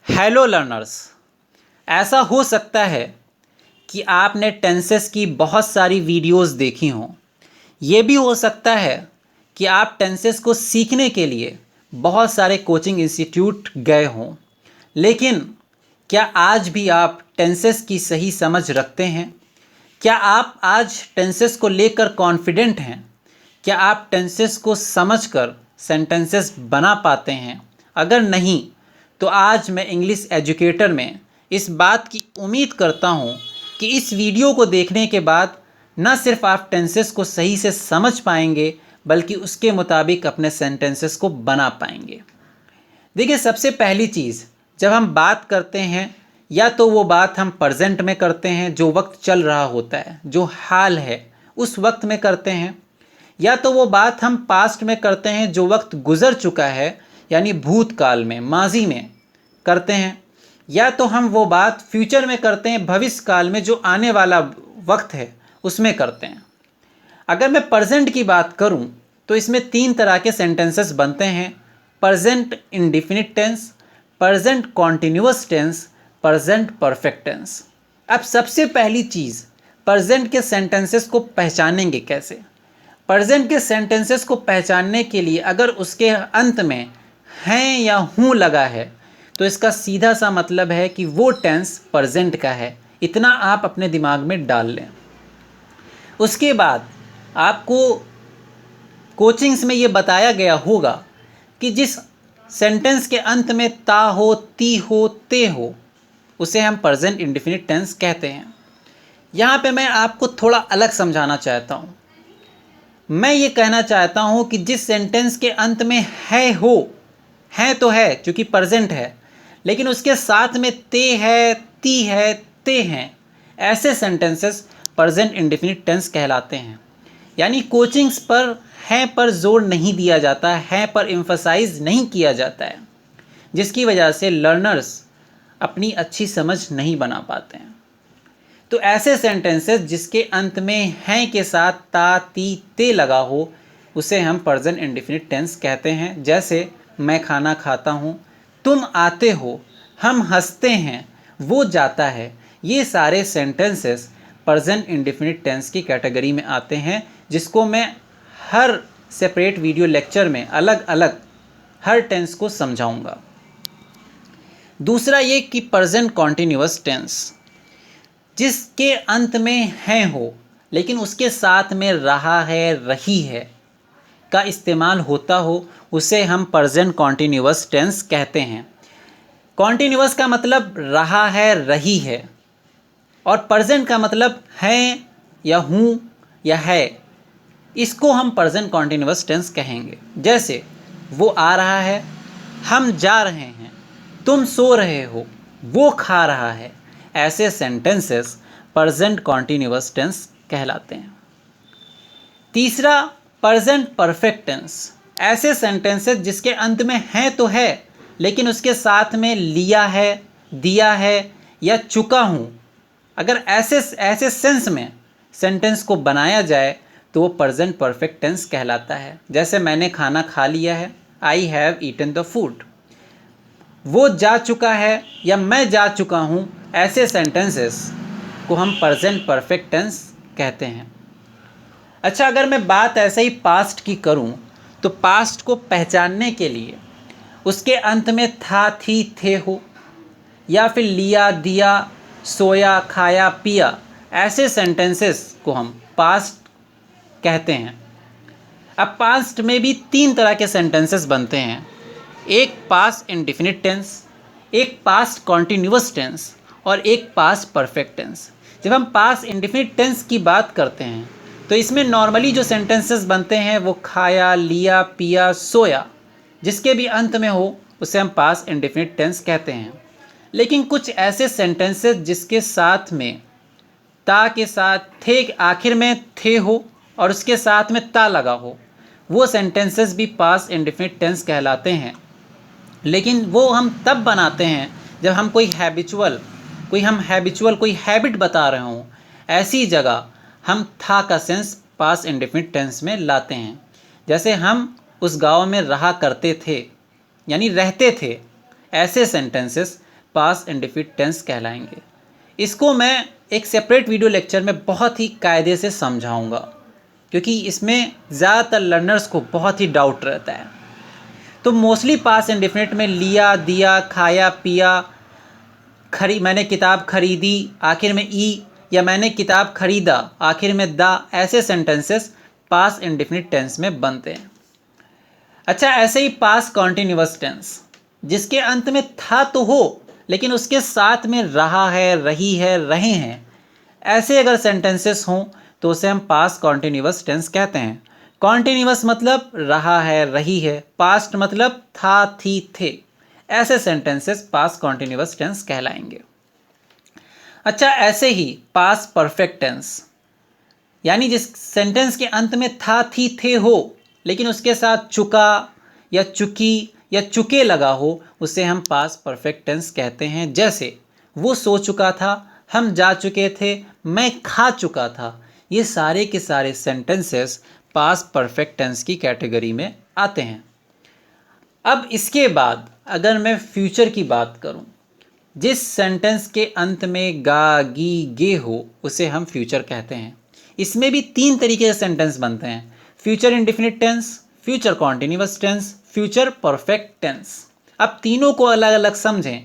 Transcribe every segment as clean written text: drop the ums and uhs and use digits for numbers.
Hello learners. ऐसा हो सकता है कि आपने टेंसेस की बहुत सारी वीडियोस देखी हों। ये भी हो सकता है कि आप टेंसेस को सीखने के लिए बहुत सारे कोचिंग इंस्टीट्यूट गए हों। लेकिन क्या आज भी आप टेंसेस की सही समझ रखते हैं? क्या आप आज टेंसेस को लेकर कॉन्फिडेंट हैं? क्या आप टेंसेस को समझकर सेंटेंसेस बना पाते हैं? अगर नहीं तो आज मैं इंग्लिश एजुकेटर में इस बात की उम्मीद करता हूँ कि इस वीडियो को देखने के बाद न सिर्फ आप टेंसेस को सही से समझ पाएंगे बल्कि उसके मुताबिक अपने सेंटेंसेस को बना पाएंगे। देखिए, सबसे पहली चीज़, जब हम बात करते हैं या तो वो बात हम प्रेजेंट में करते हैं, जो वक्त चल रहा होता है, जो हाल है उस वक्त में करते हैं, या तो वो बात हम पास्ट में करते हैं, जो वक्त गुजर चुका है यानी भूतकाल में, माजी में करते हैं, या तो हम वो बात फ्यूचर में करते हैं, भविष्य काल में, जो आने वाला वक्त है उसमें करते हैं। अगर मैं प्रेजेंट की बात करूं तो इसमें 3 तरह के सेंटेंसेस बनते हैं: present indefinite tense, present continuous tense, present perfect tense. अब सबसे पहली चीज़, प्रेजेंट के सेंटेंसेस को पहचानेंगे कैसे? प्रेजेंट के सेंटेंसेस को पहचानने के लिए अगर उसके अंत में हैं या हूँ लगा है तो इसका सीधा सा मतलब है कि वो टेंस प्रेजेंट का है। इतना आप अपने दिमाग में डाल लें। उसके बाद आपको कोचिंग्स में ये बताया गया होगा कि जिस सेंटेंस के अंत में ता हो, ती हो, ते हो, उसे हम प्रेजेंट इंडेफिनिट टेंस कहते हैं। यहाँ पे मैं आपको थोड़ा अलग समझाना चाहता हूँ। मैं ये कहना चाहता हूँ कि जिस सेंटेंस के अंत में है हो, है तो है क्योंकि प्रेजेंट है, लेकिन उसके साथ में ते है, ती है, ते हैं, ऐसे सेंटेंसेस प्रेजेंट इंडेफिनिट टेंस कहलाते हैं। यानी कोचिंग्स पर है पर जोर नहीं दिया जाता, है पर एम्फसाइज नहीं किया जाता है, जिसकी वजह से लर्नर्स अपनी अच्छी समझ नहीं बना पाते हैं। तो ऐसे सेंटेंसेस जिसके अंत में हैं के साथ ता, ती, ते लगा हो उसे हम प्रेजेंट इंडेफिनिट टेंस कहते हैं। जैसे मैं खाना खाता हूँ, तुम आते हो, हम हंसते हैं, वो जाता है। ये सारे सेंटेंसेस प्रेजेंट इंडेफिनिट टेंस की कैटेगरी में आते हैं, जिसको मैं हर सेपरेट वीडियो लेक्चर में अलग अलग हर टेंस को समझाऊंगा। दूसरा ये कि प्रेजेंट कॉन्टिन्यूअस टेंस, जिसके अंत में है हो लेकिन उसके साथ में रहा है, रही है का इस्तेमाल होता हो, उसे हम प्रेजेंट कॉन्टिन्यूअस टेंस कहते हैं। कॉन्टिन्यूअस का मतलब रहा है, रही है, और प्रेजेंट का मतलब है या हूँ या है। इसको हम प्रेजेंट कॉन्टिन्यूअस टेंस कहेंगे। जैसे वो आ रहा है, हम जा रहे हैं, तुम सो रहे हो, वो खा रहा है। ऐसे सेंटेंसेस प्रेजेंट कॉन्टिन्यूअस टेंस कहलाते हैं। तीसरा, प्रेजेंट परफेक्ट टेंस, ऐसे सेंटेंसेस जिसके अंत में है तो है लेकिन उसके साथ में लिया है, दिया है या चुका हूँ, अगर ऐसे सेंस में सेंटेंस को बनाया जाए तो वो प्रेजेंट परफेक्ट टेंस कहलाता है। जैसे मैंने खाना खा लिया है, I have eaten the food. वो जा चुका है या मैं जा चुका हूँ, ऐसे सेंटेंसेस को हम प्रेजेंट परफेक्ट टेंस कहते हैं। अच्छा, अगर मैं बात ऐसे ही पास्ट की करूं तो पास्ट को पहचानने के लिए उसके अंत में था, थी, थे हो, या फिर लिया, दिया, सोया, खाया, पिया, ऐसे सेंटेंसेस को हम पास्ट कहते हैं। अब पास्ट में भी 3 तरह के सेंटेंसेस बनते हैं: एक पास्ट इंडेफिनिट टेंस, एक पास्ट कॉन्टिन्यूअस टेंस और एक पास्ट परफेक्ट टेंस। जब हम पास्ट इंडेफिनिट टेंस की बात करते हैं तो इसमें नॉर्मली जो सेंटेंसेस बनते हैं वो खाया, लिया, पिया, सोया, जिसके भी अंत में हो उसे हम पास्ट इंडेफिनिट टेंस कहते हैं। लेकिन कुछ ऐसे सेंटेंसेस जिसके साथ में ता के साथ थे, आखिर में थे हो और उसके साथ में ता लगा हो, वो सेंटेंसेस भी पास्ट इंडेफिनिट टेंस कहलाते हैं। लेकिन वो हम तब बनाते हैं जब हम कोई हैबिट बता रहे हों। ऐसी जगह हम था का सेंस पास्ट इंडेफिनिट टेंस में लाते हैं। जैसे हम उस गांव में रहा करते थे यानी रहते थे, ऐसे सेंटेंसेस पास्ट इंडेफिनिट टेंस कहलाएंगे। इसको मैं एक सेपरेट वीडियो लेक्चर में बहुत ही कायदे से समझाऊंगा, क्योंकि इसमें ज़्यादातर लर्नर्स को बहुत ही डाउट रहता है। तो मोस्टली पास्ट इंडेफिनिट में लिया, दिया, खाया, पिया, मैंने किताब खरीदी, आखिर में ई, या मैंने किताब खरीदा, आखिर में दा, ऐसे सेंटेंसेस पास्ट इंडेफिनिट टेंस में बनते हैं। अच्छा, ऐसे ही पास्ट कॉन्टिन्यूअस टेंस, जिसके अंत में था तो हो लेकिन उसके साथ में रहा है, रही है, रहे हैं, ऐसे अगर सेंटेंसेस हों तो उसे हम पास्ट कॉन्टिन्यूअस टेंस कहते हैं। कॉन्टिन्यूअस मतलब रहा है, रही है, पास्ट मतलब था, थी, थे, ऐसे सेंटेंसेस पास्ट कॉन्टिन्यूअस टेंस कहलाएंगे। अच्छा, ऐसे ही पास्ट परफेक्ट टेंस, यानी जिस सेंटेंस के अंत में था, थी, थे हो लेकिन उसके साथ चुका या चुकी या चुके लगा हो, उसे हम पास्ट परफेक्ट टेंस कहते हैं। जैसे वो सो चुका था, हम जा चुके थे, मैं खा चुका था, ये सारे के सारे सेंटेंसेस पास्ट परफेक्ट टेंस की कैटेगरी में आते हैं। अब इसके बाद अगर मैं फ्यूचर की बात करूं, जिस सेंटेंस के अंत में गा, गी, गे हो, उसे हम फ्यूचर कहते हैं। इसमें भी 3 तरीके के सेंटेंस बनते हैं: future indefinite tense, future continuous tense, future perfect tense. अब तीनों को अलग अलग समझें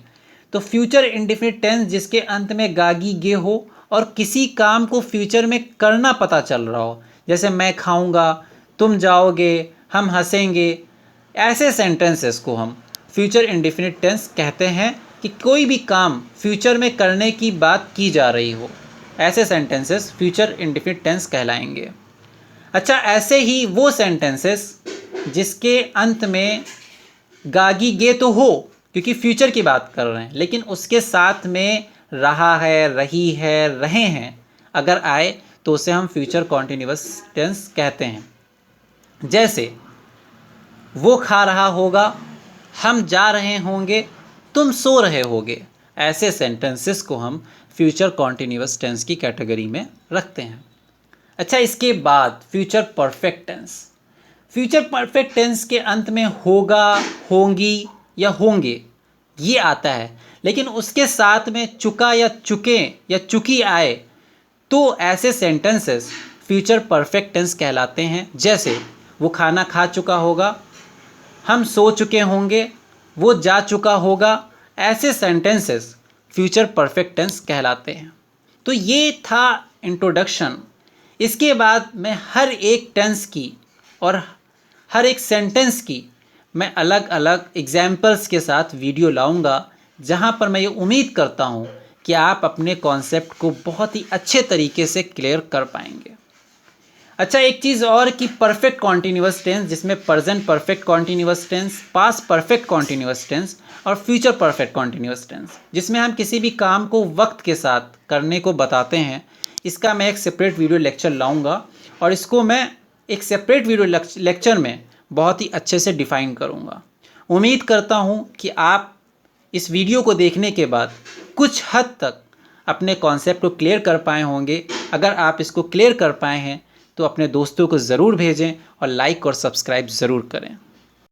तो फ्यूचर इंडेफिनिट टेंस जिसके अंत में गागी गे हो और किसी काम को फ्यूचर में करना पता चल रहा हो, जैसे मैं खाऊंगा, तुम जाओगे, हम हंसेंगे, ऐसे सेंटेंसेस को हम फ्यूचर इंडेफिनिट टेंस कहते हैं कि कोई भी काम फ्यूचर में करने की बात की जा रही हो, ऐसे सेंटेंसेस फ्यूचर इंडेफिनिट टेंस कहलाएंगे। अच्छा, ऐसे ही वो सेंटेंसेस जिसके अंत में गागी गे तो हो, क्योंकि फ्यूचर की बात कर रहे हैं, लेकिन उसके साथ में रहा है, रही है, रहे हैं अगर आए तो उसे हम फ्यूचर कॉन्टिन्यूअस टेंस कहते हैं। जैसे वो खा रहा होगा, हम जा रहे होंगे, तुम सो रहे होगे, ऐसे सेंटेंसेस को हम फ्यूचर कॉन्टिन्यूअस टेंस की कैटेगरी में रखते हैं। अच्छा, इसके बाद future perfect tense. Future perfect tense के अंत में होगा, होंगी या होंगे ये आता है, लेकिन उसके साथ में चुका या चुके या चुकी आए तो ऐसे सेंटेंसेस फ्यूचर परफेक्ट टेंस कहलाते हैं। जैसे वो खाना खा चुका होगा, हम सो चुके होंगे, वो जा चुका होगा, ऐसे सेंटेंसेस फ्यूचर परफेक्ट टेंस कहलाते हैं। तो ये था इंट्रोडक्शन। इसके बाद मैं हर एक टेंस की और हर एक सेंटेंस की मैं अलग अलग एग्जाम्पल्स के साथ वीडियो लाऊंगा, जहां पर मैं ये उम्मीद करता हूं कि आप अपने कॉन्सेप्ट को बहुत ही अच्छे तरीके से क्लियर कर पाएंगे। अच्छा, एक चीज़ और कि परफेक्ट कॉन्टिन्यूअस टेंस, जिसमें present perfect continuous tense, past perfect continuous tense और फ्यूचर परफेक्ट कॉन्टिन्यूअस टेंस, जिसमें हम किसी भी काम को वक्त के साथ करने को बताते हैं, इसका मैं एक सेपरेट वीडियो लेक्चर लाऊंगा और इसको मैं एक सेपरेट वीडियो लेक्चर में बहुत ही अच्छे से डिफ़ाइन करूंगा। उम्मीद करता हूं कि आप इस वीडियो को देखने के बाद कुछ हद तक अपने कॉन्सेप्ट को क्लियर कर पाए होंगे। अगर आप इसको क्लियर कर पाए हैं तो अपने दोस्तों को ज़रूर भेजें और लाइक और सब्सक्राइब ज़रूर करें।